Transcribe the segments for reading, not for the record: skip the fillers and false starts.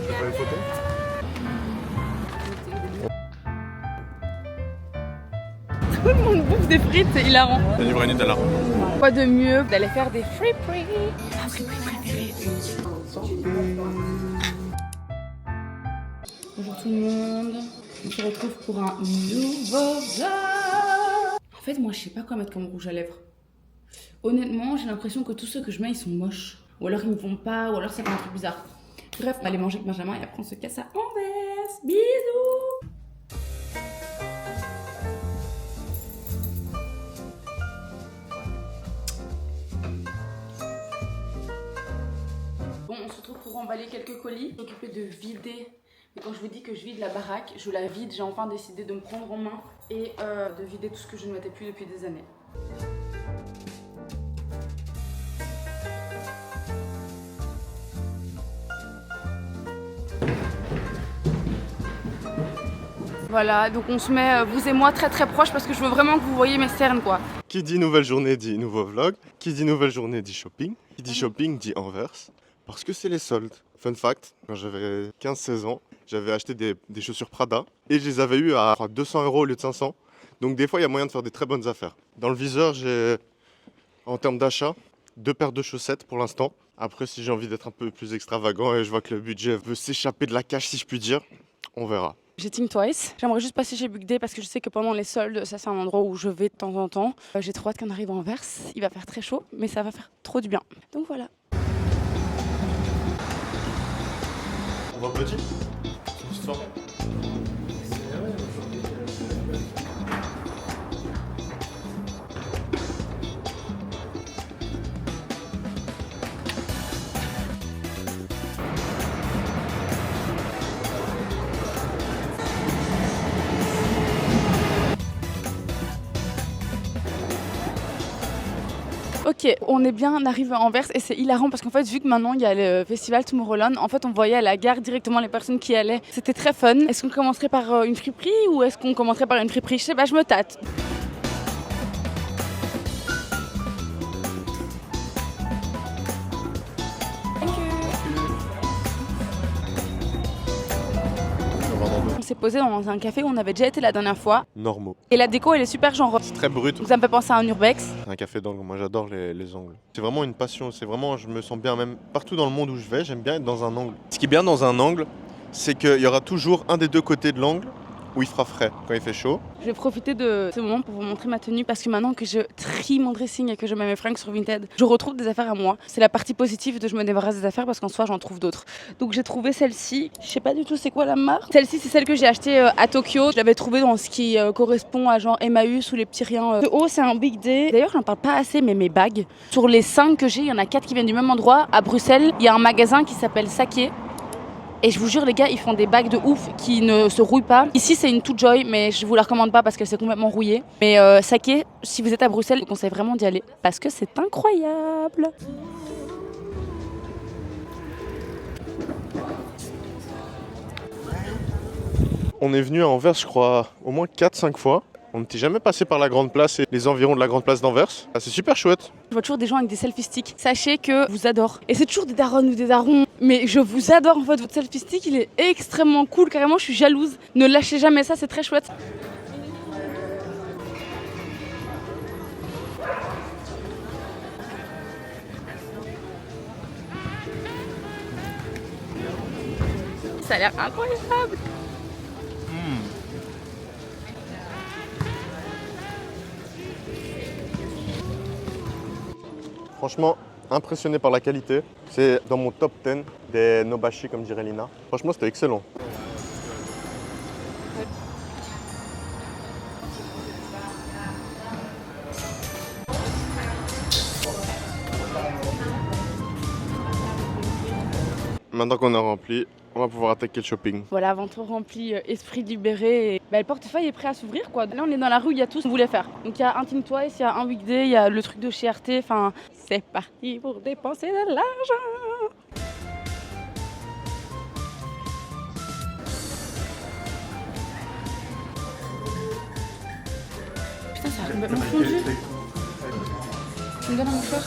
Pas une photo? Tout le monde bouffe des frites, c'est hilarant. La livrée est là. Quoi de mieux d'aller faire des friperies? Bonjour tout le monde, on se retrouve pour un nouveau vlog. En fait, moi je sais pas quoi mettre comme rouge à lèvres. Honnêtement, j'ai l'impression que tous ceux que je mets ils sont moches. Ou alors ils me vont pas, ou alors ça fait un truc bizarre. Bref, on va aller manger avec Benjamin et après on se casse à Anvers. Bisous. Bon, on se retrouve pour emballer quelques colis. Je suis occupée de vider. Mais quand je vous dis que je vide la baraque, je la vide. J'ai enfin décidé de me prendre en main et de vider tout ce que je ne mettais plus depuis des années. Voilà, donc on se met, vous et moi, très proches parce que je veux vraiment que vous voyez mes cernes, quoi. Qui dit nouvelle journée dit nouveau vlog. Qui dit nouvelle journée dit shopping. Qui dit shopping dit Anvers. Parce que c'est les soldes. Fun fact, quand j'avais 15-16 ans, j'avais acheté des chaussures Prada et je les avais eues à 200 € au lieu de 500. Donc des fois, il y a moyen de faire des très bonnes affaires. Dans le viseur, j'ai, en termes d'achat, 2 paires de chaussettes pour l'instant. Après, si j'ai envie d'être un peu plus extravagant et je vois que le budget veut s'échapper de la cache, si je puis dire, on verra. J'ai Think Twice. J'aimerais juste passer chez Bug Day parce que je sais que pendant les soldes, ça c'est un endroit où je vais de temps en temps. J'ai trop hâte qu'on arrive à Anvers. Il va faire très chaud, mais ça va faire trop du bien. Donc voilà. On va petit. Ok, on est bien arrivé à Anvers et c'est hilarant parce qu'en fait, vu que maintenant il y a le festival Tomorrowland, en fait on voyait à la gare directement les personnes qui allaient. C'était très fun. Est-ce qu'on commencerait par une friperie ou est-ce qu'on commencerait par une friperie? Je sais pas, je me tâte. On s'est posé dans un café où on avait déjà été la dernière fois. Normaux. Et la déco elle est super genre. C'est très brut. Donc ça me fait penser à un urbex. Un café d'angle, moi j'adore les angles. C'est vraiment une passion, c'est vraiment, je me sens bien même partout dans le monde où je vais, j'aime bien être dans un angle. Ce qui est bien dans un angle, c'est qu'il y aura toujours un des deux côtés de l'angle où il fera frais quand il fait chaud. Je vais profiter de ce moment pour vous montrer ma tenue parce que maintenant que je trie mon dressing et que je mets mes fringues sur Vinted, je retrouve des affaires à moi. C'est la partie positive de je me débarrasse des affaires parce qu'en soi j'en trouve d'autres. Donc j'ai trouvé celle-ci, je sais pas du tout c'est quoi la marque. Celle-ci c'est celle que j'ai achetée à Tokyo. Je l'avais trouvée dans ce qui correspond à genre Emmaüs ou les petits riens. De haut c'est un Big Day. D'ailleurs j'en parle pas assez mais mes bagues. Sur les 5 que j'ai, il y en a 4 qui viennent du même endroit. À Bruxelles, il y a un magasin qui s'appelle Sake. Et je vous jure les gars, ils font des bagues de ouf qui ne se rouillent pas. Ici c'est une toute joy mais je vous la recommande pas parce qu'elle s'est complètement rouillée. Mais Sake, si vous êtes à Bruxelles, je vous conseille vraiment d'y aller parce que c'est incroyable. On est venu à Anvers, je crois, au moins 4-5 fois. On n'était jamais passé par la Grande Place et les environs de la Grande Place d'Anvers. Ah, c'est super chouette. Je vois toujours des gens avec des selfie sticks. Sachez que je vous adore. Et c'est toujours des darons ou des darons. Mais je vous adore en fait. Votre selfie stick, il est extrêmement cool. Carrément, je suis jalouse. Ne lâchez jamais ça, c'est très chouette. Ça a l'air incroyable. Franchement, impressionné par la qualité. C'est dans mon top 10 des Nobashi, comme dirait Lina. Franchement, c'était excellent. Maintenant qu'on a rempli, on va pouvoir attaquer le shopping. Voilà, ventre rempli, esprit libéré. Et... le portefeuille est prêt à s'ouvrir quoi. Là on est dans la rue, il y a tout ce qu'on voulait faire. Donc il y a un Think Twice, il y a un Weekday, il y a le truc de chez RT. Enfin, c'est parti pour dépenser de l'argent. Putain, ça a complètement fondu. Tu me donnes un mouchoir?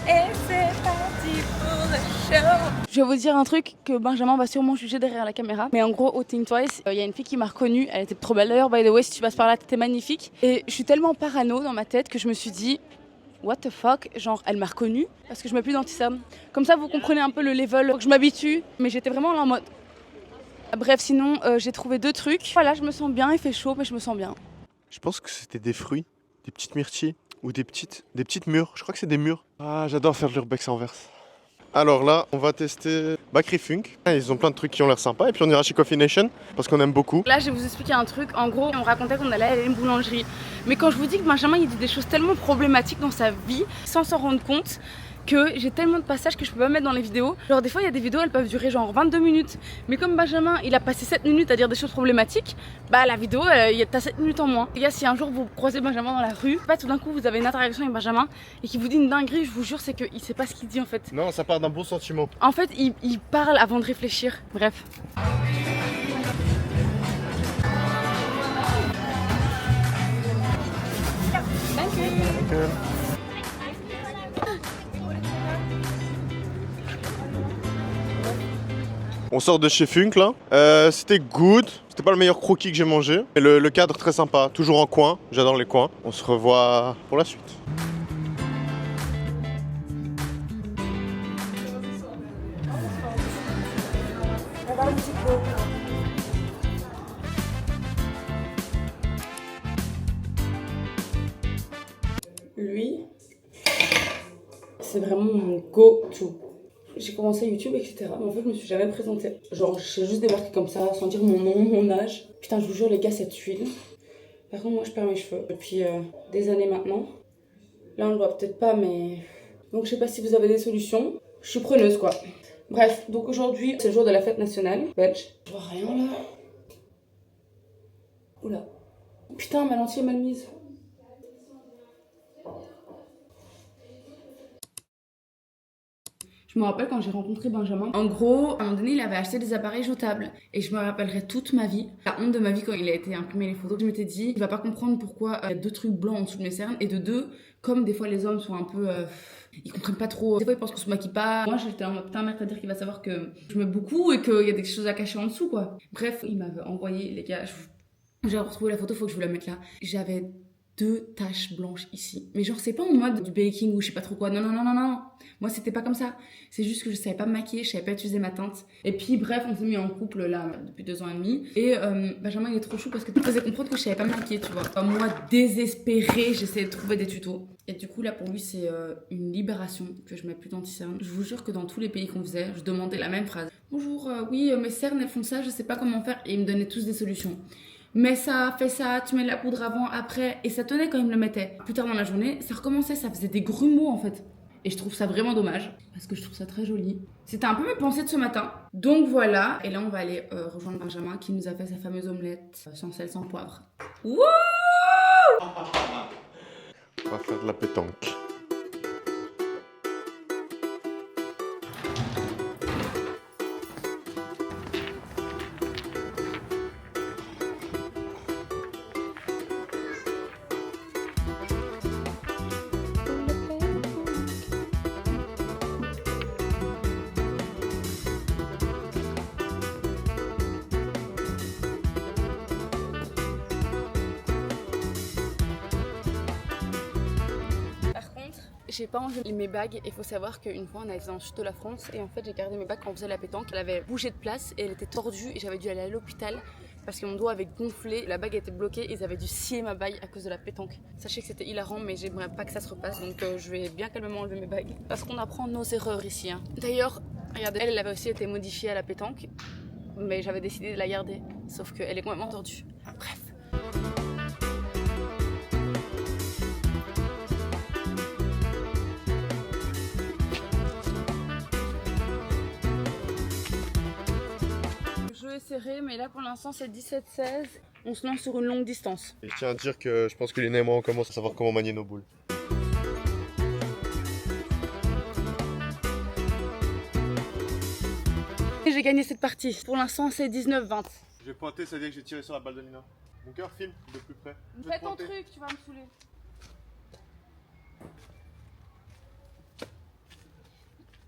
Et c'est parti pour le show. Je vais vous dire un truc que Benjamin va sûrement juger derrière la caméra. Mais en gros, au Think Twice, il y a une fille qui m'a reconnue. Elle était trop belle d'ailleurs, by the way, si tu passes par là, t'étais magnifique. Et je suis tellement parano dans ma tête que je me suis dit, what the fuck, genre elle m'a reconnue parce que je mets plus d'anti-cerne. Comme ça, vous comprenez un peu le level, que je m'habitue. Mais j'étais vraiment là en mode... Bref, sinon, j'ai trouvé 2 trucs. Voilà, je me sens bien, il fait chaud, mais je me sens bien. Je pense que c'était des fruits, des petites myrtilles ou des petites mûres. Je crois que c'est des mûres. Ah, j'adore faire de l'urbex en verse. Alors là, on va tester Bakery Funk. Ils ont plein de trucs qui ont l'air sympas. Et puis on ira chez Coffee Nation parce qu'on aime beaucoup. Là, je vais vous expliquer un truc. En gros, on racontait qu'on allait aller à une boulangerie. Mais quand je vous dis que Benjamin, il dit des choses tellement problématiques dans sa vie, sans s'en rendre compte, que j'ai tellement de passages que je peux pas mettre dans les vidéos. Genre des fois il y a des vidéos, elles peuvent durer genre 22 minutes. Mais comme Benjamin il a passé 7 minutes à dire des choses problématiques, bah la vidéo t'as 7 minutes en moins. Les gars, si un jour vous croisez Benjamin dans la rue, pas tout d'un coup vous avez une interaction avec Benjamin et qu'il vous dit une dinguerie, je vous jure c'est qu'il sait pas ce qu'il dit en fait. Non, ça part d'un bon sentiment. En fait il parle avant de réfléchir. Bref. On sort de chez Funk là. C'était good. C'était pas le meilleur croquis que j'ai mangé. Mais le cadre très sympa. Toujours en coin. J'adore les coins. On se revoit pour la suite. Lui, c'est vraiment mon go-to. J'ai commencé YouTube, etc. Mais en fait, je me suis jamais présentée. Genre, je suis juste débarquée comme ça, sans dire mon nom, mon âge. Putain, je vous jure, les gars, cette huile. Par contre, moi, je perds mes cheveux depuis des années maintenant. Là, on le voit peut-être pas, mais... Donc, je sais pas si vous avez des solutions. Je suis preneuse, quoi. Bref, donc aujourd'hui, c'est le jour de la fête nationale belge. Je vois rien, là. Oula. Putain, ma lentille est mal mise. Je me rappelle quand j'ai rencontré Benjamin. En gros, à un moment donné, il avait acheté des appareils jetables. Et je me rappellerai toute ma vie, la honte de ma vie quand il a été imprimé les photos. Je m'étais dit, il va pas comprendre pourquoi il y a 2 trucs blancs en dessous de mes cernes. Et de 2, comme des fois les hommes sont un peu... ils comprennent pas trop. Des fois, ils pensent qu'on se maquille pas. Moi, j'étais en mode, putain, merde, c'est-à-dire qu'il va savoir que je mets beaucoup et qu'il y a des choses à cacher en dessous, quoi. Bref, il m'avait envoyé, les gars, j'ai retrouvé la photo, faut que je vous la mette là. J'avais 2 taches blanches ici. Mais genre, c'est pas en mode du baking ou je sais pas trop quoi. Non, non, non, non, non. Moi, c'était pas comme ça. C'est juste que je savais pas me maquiller, je savais pas utiliser ma teinte. Et puis, bref, on s'est mis en couple là depuis 2 ans et demi. Et Benjamin, il est trop chou parce que tu faisais comprendre que je savais pas me maquiller, tu vois. Enfin, moi, désespérée, j'essayais de trouver des tutos. Et du coup, là, pour lui, c'est une libération que je mets plus d'anti-cernes. Je vous jure que dans tous les pays qu'on faisait, je demandais la même phrase. Bonjour, oui, mes cernes, elles font ça, je sais pas comment faire. Et ils me donnaient tous des solutions. Mais ça, fais ça, tu mets la poudre avant, après. Et ça tenait quand il me le mettait. Plus tard dans la journée, ça recommençait, ça faisait des grumeaux en fait. Et je trouve ça vraiment dommage, parce que je trouve ça très joli. C'était un peu mes pensées de ce matin. Donc voilà, et là on va aller rejoindre Benjamin qui nous a fait sa fameuse omelette sans sel, sans poivre. Wouh! On va faire de la pétanque. J'ai pas enlevé mes bagues. Il faut savoir qu'une fois on a été dans le sud de la France et en fait j'ai gardé mes bagues quand on faisait la pétanque. Elle avait bougé de place et elle était tordue et j'avais dû aller à l'hôpital parce que mon doigt avait gonflé, la bague était bloquée et ils avaient dû scier ma bague à cause de la pétanque. Sachez que c'était hilarant mais j'aimerais pas que ça se repasse donc je vais bien calmement enlever mes bagues parce qu'on apprend nos erreurs ici. Hein. D'ailleurs, regardez, elle avait aussi été modifiée à la pétanque mais j'avais décidé de la garder sauf qu'elle est complètement tordue. Bref. Le jeu est serré, mais là pour l'instant c'est 17-16. On se lance sur une longue distance. Et je tiens à dire que je pense que Lina et moi on commence à savoir comment manier nos boules. J'ai gagné cette partie. Pour l'instant c'est 19-20. Je vais pointer, ça veut dire que j'ai tiré sur la balle de Lina. Mon cœur filme de plus près. Fais ton truc, tu vas me saouler.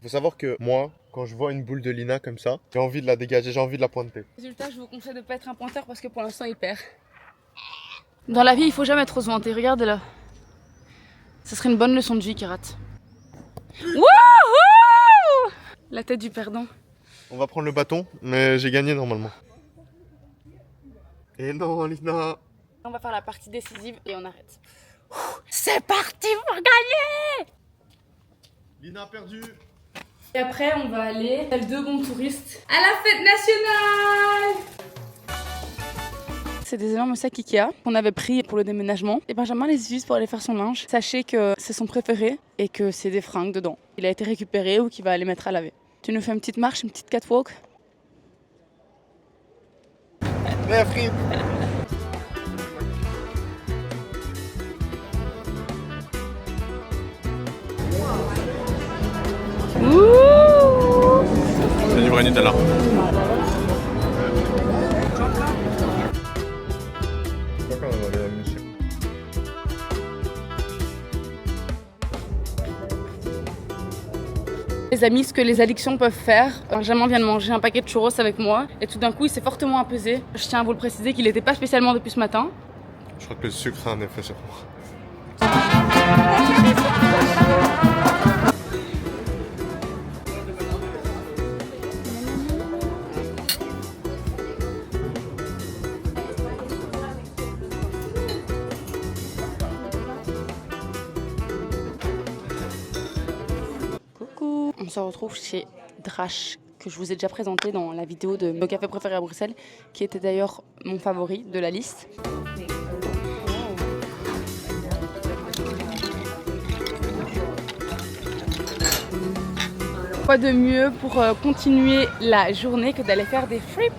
Faut savoir que moi, quand je vois une boule de Lina comme ça, j'ai envie de la dégager, j'ai envie de la pointer. Résultat, je vous conseille de ne pas être un pointeur parce que pour l'instant, il perd. Dans la vie, il faut jamais trop se vanter. Regardez là. Ce serait une bonne leçon de vie qui rate. Wouhou! La tête du perdant. On va prendre le bâton, mais j'ai gagné normalement. Et non, Lina. On va faire la partie décisive et on arrête. C'est parti pour gagner! Lina a perdu. Et après, on va aller, tel deux bons touristes, à la fête nationale! C'est des énormes sacs Ikea qu'on avait pris pour le déménagement. Et Benjamin les utilise pour aller faire son linge. Sachez que c'est son préféré et que c'est des fringues dedans. Il a été récupéré ou qu'il va aller mettre à laver. Tu nous fais une petite marche, une petite catwalk? Merci. Ouh! C'est du vrai Nutella. Les amis, ce que les addictions peuvent faire. Benjamin vient de manger un paquet de churros avec moi et tout d'un coup il s'est fortement apaisé. Je tiens à vous le préciser qu'il n'était pas spécialement depuis ce matin. Je crois que le sucre a un effet sur moi. Coucou! On se retrouve chez Drash, que je vous ai déjà présenté dans la vidéo de mon café préféré à Bruxelles, qui était d'ailleurs mon favori de la liste. Quoi de mieux pour continuer la journée que d'aller faire des free.